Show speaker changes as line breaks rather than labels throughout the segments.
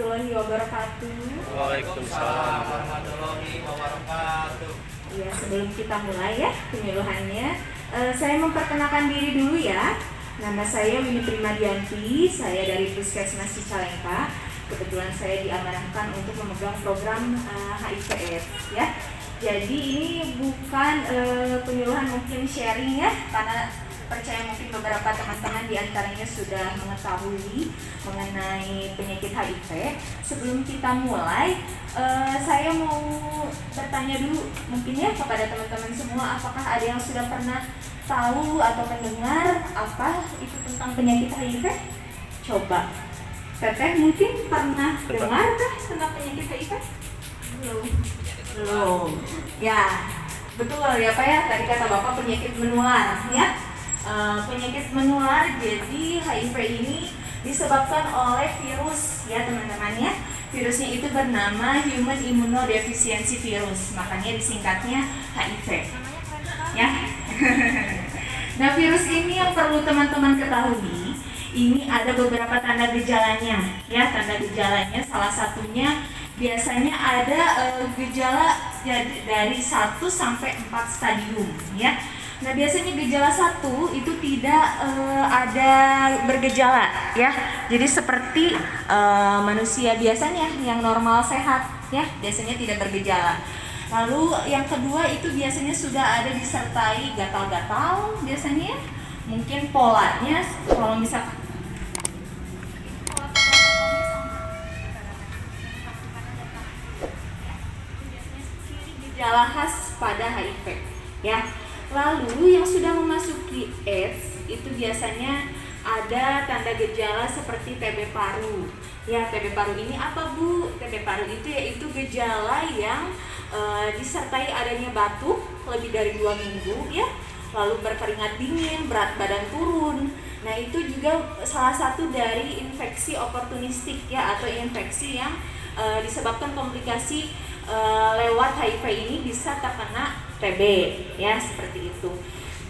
warahmatullahi wabarakatuh.
Waalaikumsalam warahmatullahi wabarakatuh.
Ya, sebelum kita mulai ya penyuluhannya, saya memperkenalkan diri dulu ya. Nama saya Winnie Primadianti, saya dari Puskesmas Cicalengka. Kebetulan saya diamanahkan untuk memegang program HIV/AIDS ya. Jadi ini bukan penyuluhan, mungkin sharing ya, karena percaya mungkin beberapa teman-teman diantaranya sudah mengetahui mengenai penyakit HIV. Sebelum kita mulai, saya mau bertanya dulu mungkin ya kepada teman-teman semua, apakah ada yang sudah pernah tahu atau mendengar apa itu tentang penyakit HIV? Coba, Teteh mungkin pernah dengar kah tentang penyakit HIV? Belum. Ya, betul ya Pak ya, tadi kata Bapak penyakit menular ya. Penyakit menular, jadi HIV ini disebabkan oleh virus ya teman-teman ya. Virusnya itu bernama Human Immunodeficiency Virus, makanya disingkatnya HIV ya. Nah, virus ini yang perlu teman-teman ketahui, ini ada beberapa tanda gejalanya ya. Tanda gejalanya salah satunya biasanya ada gejala dari 1 sampai 4 stadium ya. Nah, biasanya gejala 1 itu tidak ada bergejala ya. Jadi seperti manusia biasanya yang normal sehat ya, biasanya tidak bergejala. Lalu yang kedua itu biasanya sudah ada disertai gatal-gatal biasanya. Mungkin polanya kalau misalkan gejala khas pada HIV ya. Lalu yang sudah memasuki AIDS itu biasanya ada tanda gejala seperti TB paru. Ya, TB paru ini apa Bu? TB paru itu yaitu gejala yang disertai adanya batuk lebih dari 2 minggu ya. Lalu berkeringat dingin, berat badan turun. Nah, itu juga salah satu dari infeksi oportunistik ya, atau infeksi yang disebabkan komplikasi lewat HIV ini bisa terkena TB ya, seperti itu.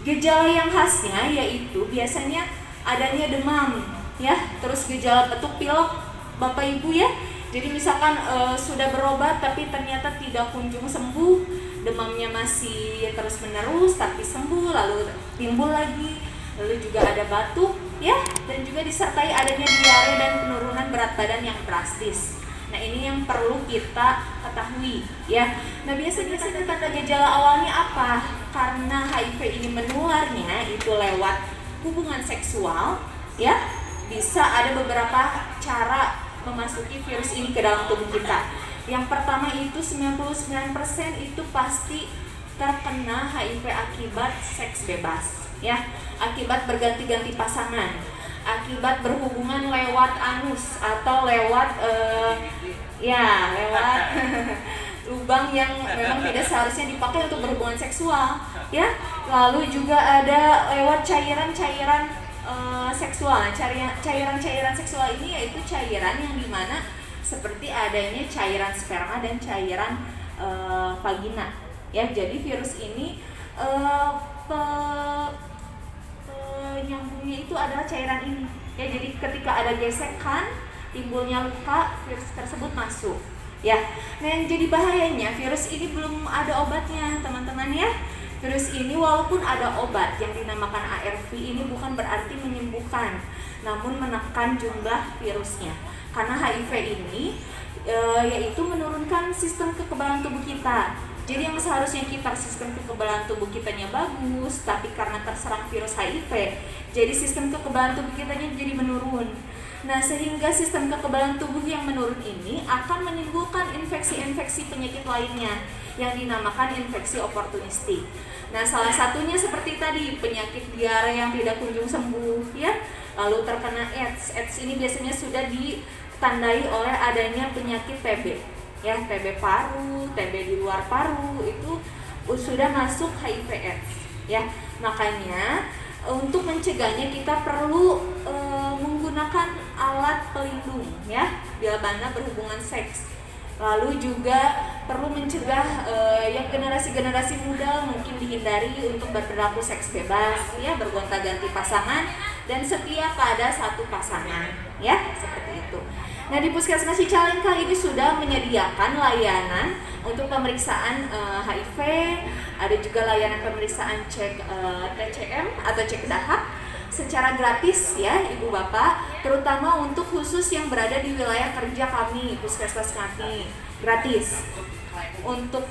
Gejala yang khasnya yaitu biasanya adanya demam ya, terus gejala batuk pilek Bapak Ibu ya. Jadi misalkan sudah berobat tapi ternyata tidak kunjung sembuh, demamnya masih terus menerus tapi sembuh, lalu timbul lagi, lalu juga ada batuk ya, dan juga disertai adanya diare dan penurunan berat badan yang drastis. Nah, ini yang perlu kita ketahui ya. Nah, biasanya tanda gejala awalnya apa? Karena HIV ini menularnya itu lewat hubungan seksual ya. Bisa ada beberapa cara memasuki virus ini ke dalam tubuh kita. Yang pertama itu 99% itu pasti terkena HIV akibat seks bebas ya. Akibat berganti-ganti pasangan, akibat berhubungan lewat anus atau lewat lewat lubang yang memang tidak seharusnya dipakai untuk berhubungan seksual ya. Lalu juga ada lewat cairan-cairan seksual. Cairan-cairan seksual ini yaitu cairan yang dimana seperti adanya cairan sperma dan cairan vagina ya. Jadi virus ini penyambungnya itu adalah cairan ini ya. Jadi ketika ada gesekan, timbulnya luka, virus tersebut masuk ya. Nah, yang jadi bahayanya virus ini belum ada obatnya teman-teman ya. Virus ini walaupun ada obat yang dinamakan ARV, ini bukan berarti menyembuhkan, namun menekan jumlah virusnya. Karena HIV ini yaitu menurunkan sistem kekebalan tubuh kita. Jadi yang seharusnya kita sistem kekebalan tubuh kitanya bagus, tapi karena terserang virus HIV, jadi sistem kekebalan tubuh kitanya jadi menurun. Nah, sehingga sistem kekebalan tubuh yang menurun ini akan menimbulkan infeksi-infeksi penyakit lainnya yang dinamakan infeksi oportunistik. Nah, salah satunya seperti tadi penyakit diare yang tidak kunjung sembuh ya. Lalu terkena AIDS. AIDS ini biasanya sudah ditandai oleh adanya penyakit TB ya, TB paru, TB di luar paru, itu sudah masuk HIV/AIDS ya. Makanya untuk mencegahnya kita perlu menggunakan alat pelindung ya bila mana berhubungan seks. Lalu juga perlu mencegah yang generasi-generasi muda mungkin dihindari untuk berperilaku seks bebas ya, bergonta-ganti pasangan dan setia pada satu pasangan ya, seperti itu. Nah, di Puskesmas Cicalengka ini sudah menyediakan layanan untuk pemeriksaan HIV, ada juga layanan pemeriksaan cek TCM atau cek dahak secara gratis ya Ibu Bapak, terutama untuk khusus yang berada di wilayah kerja kami, Puskesmas kami, gratis. Untuk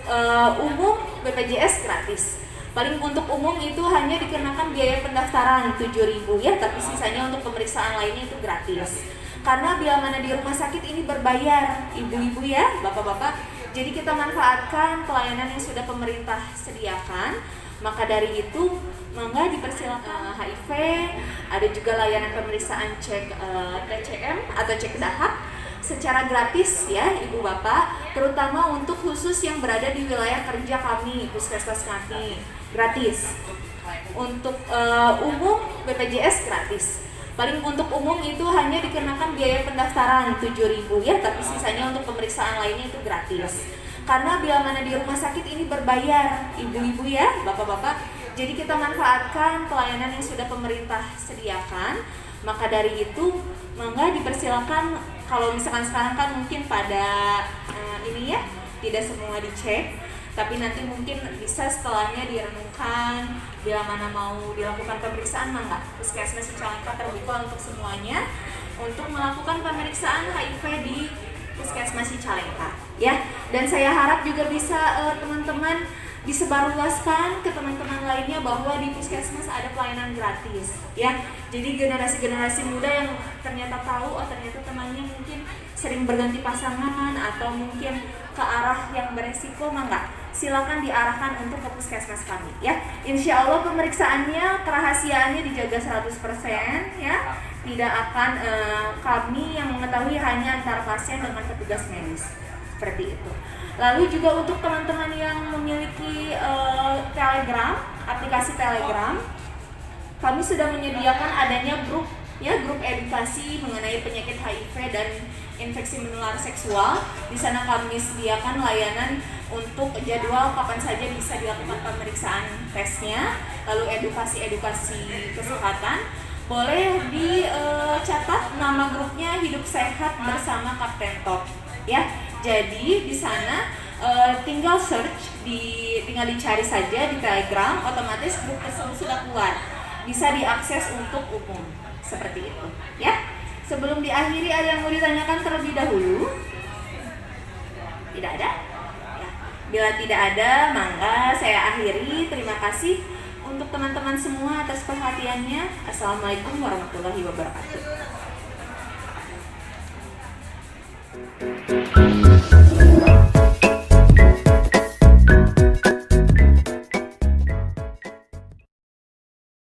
umum BPJS gratis. Paling untuk umum itu hanya dikenakan biaya pendaftaran 7.000 ya, tapi sisanya untuk pemeriksaan lainnya itu gratis. Karena bila mana di rumah sakit ini berbayar, ibu-ibu ya, bapak-bapak. Jadi kita manfaatkan pelayanan yang sudah pemerintah sediakan. Maka dari itu, mangga dipersilakan HIV, ada juga layanan pemeriksaan cek TCM atau cek dahak secara gratis ya Ibu Bapak, terutama untuk khusus yang berada di wilayah kerja kami, Puskesmas kami, gratis. Untuk umum BPJS gratis. Paling untuk umum itu hanya dikenakan biaya pendaftaran 7.000 ya, tapi sisanya untuk pemeriksaan lainnya itu gratis. Karena bila mana di rumah sakit ini berbayar, ibu-ibu ya, bapak-bapak. Jadi kita manfaatkan pelayanan yang sudah pemerintah sediakan. Maka dari itu, mangga dipersilakan. Kalau misalkan sekarang kan mungkin pada ini ya, tidak semua dicek, tapi nanti mungkin bisa setelahnya direnungkan bila mana mau dilakukan pemeriksaan, mangga Puskesmas Cicalengka terbuka untuk semuanya untuk melakukan pemeriksaan HIV di Puskesmas Cicalengka ya. Dan saya harap juga bisa teman-teman disebarluaskan ke teman-teman lainnya bahwa di Puskesmas ada pelayanan gratis ya. Jadi generasi-generasi muda yang ternyata tahu, oh ternyata temannya mungkin sering berganti pasangan atau mungkin ke arah yang beresiko, mangga silakan diarahkan untuk ke Puskesmas kami ya. Insya Allah pemeriksaannya, kerahasiaannya dijaga 100% ya. Tidak akan kami yang mengetahui, hanya antara pasien dengan petugas medis, seperti itu. Lalu juga untuk teman-teman yang memiliki Telegram, aplikasi Telegram, kami sudah menyediakan adanya grup edukasi mengenai penyakit HIV dan infeksi menular seksual. Di sana kami sediakan layanan untuk jadwal kapan saja bisa dilakukan pemeriksaan tesnya, lalu edukasi kesehatan. Boleh dicatat nama grupnya Hidup Sehat Bersama Kapten Top ya. Jadi di sana tinggal search, tinggal dicari saja di Telegram, otomatis grup tersebut sudah keluar, bisa diakses untuk umum, seperti itu ya. Sebelum diakhiri, ada yang mau ditanyakan terlebih dahulu? Tidak ada? Ya. Bila tidak ada, mangga saya akhiri. Terima kasih untuk teman-teman semua atas perhatiannya. Assalamualaikum warahmatullahi wabarakatuh.